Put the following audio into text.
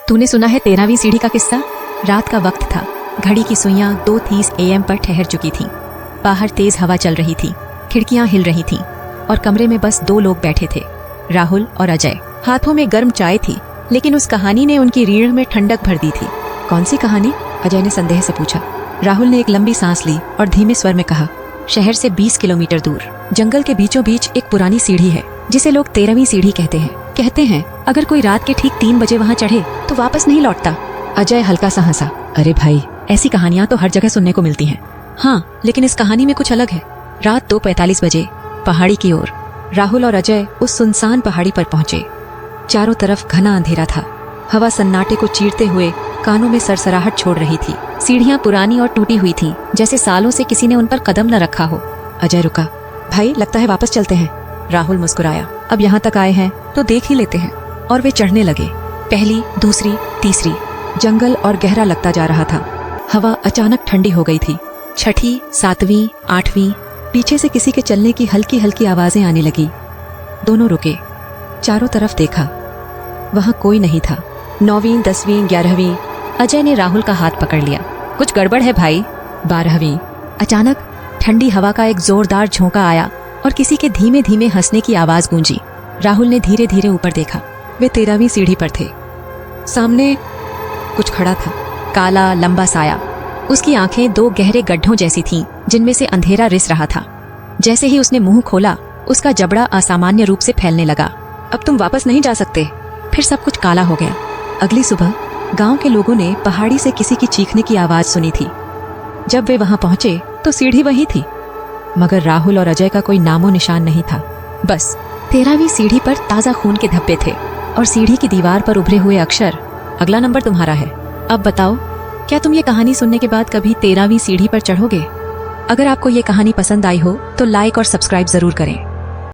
तूने सुना है 13वीं सीढ़ी का किस्सा? रात का वक्त था। घड़ी की सुइयां 2:30 AM पर ठहर चुकी थीं। बाहर तेज हवा चल रही थी, खिड़कियां हिल रही थीं और कमरे में बस 2 लोग बैठे थे, राहुल और अजय। हाथों में गर्म चाय थी, लेकिन उस कहानी ने उनकी रीढ़ में ठंडक भर दी थी। कौन सी कहानी? अजय ने संदेह से पूछा। राहुल ने एक लंबी सांस ली और धीमे स्वर में कहा, शहर से 20 किलोमीटर दूर जंगल के बीचों बीच एक पुरानी सीढ़ी है जिसे लोग 13वीं सीढ़ी कहते हैं। कहते हैं अगर कोई रात के ठीक 3 बजे वहाँ चढ़े तो वापस नहीं लौटता। अजय हल्का सा हंसा। अरे भाई, ऐसी कहानियां तो हर जगह सुनने को मिलती हैं। हाँ, लेकिन इस कहानी में कुछ अलग है। रात 2:45 बजे पहाड़ी की ओर राहुल और अजय उस सुनसान पहाड़ी पर पहुंचे। चारों तरफ घना अंधेरा था। हवा सन्नाटे को चीरते हुए कानों में सरसराहट छोड़ रही थी। सीढ़ियां पुरानी और टूटी हुई थीं, जैसे सालों से किसी ने उन पर कदम न रखा हो। अजय रुका। भाई, लगता है वापस चलते हैं। राहुल मुस्कुराया। अब यहाँ तक आए हैं तो देख ही लेते हैं। और वे चढ़ने लगे। पहली, दूसरी, तीसरी। जंगल और गहरा लगता जा रहा था। हवा अचानक ठंडी हो गई थी। छठी, 7वीं, 8वीं। पीछे से किसी के चलने की हल्की हल्की आवाजें आने लगी। दोनों रुके, चारों तरफ देखा। वहां कोई नहीं था। 9वीं, 10वीं, 11वीं। अजय ने राहुल का हाथ पकड़ लिया। कुछ गड़बड़ है भाई। 12वीं। अचानक ठंडी हवा का एक जोरदार झोंका आया और किसी के धीमे धीमे हंसने की आवाज गूंजी। राहुल ने धीरे धीरे ऊपर देखा। वे 13वीं सीढ़ी पर थे। सामने कुछ खड़ा था, काला लंबा साया। उसकी आंखें 2 गहरे गड्ढों जैसी थीं, जिनमें से अंधेरा रिस रहा था। जैसे ही उसने मुंह खोला, उसका जबड़ा असामान्य रूप से फैलने लगा। अब तुम वापस नहीं जा सकते। फिर सब कुछ काला हो गया। अगली सुबह गांव के लोगों ने पहाड़ी से किसी की चीखने की आवाज सुनी थी। जब वे वहां पहुंचे तो सीढ़ी वही थी, मगर राहुल और अजय का कोई नामो निशान नहीं था। बस 13वीं सीढ़ी पर ताजा खून के धब्बे थे और सीढ़ी की दीवार पर उभरे हुए अक्षर, अगला नंबर तुम्हारा है। अब बताओ, क्या तुम ये कहानी सुनने के बाद कभी 13वीं सीढ़ी पर चढ़ोगे? अगर आपको ये कहानी पसंद आई हो तो लाइक और सब्सक्राइब जरूर करें।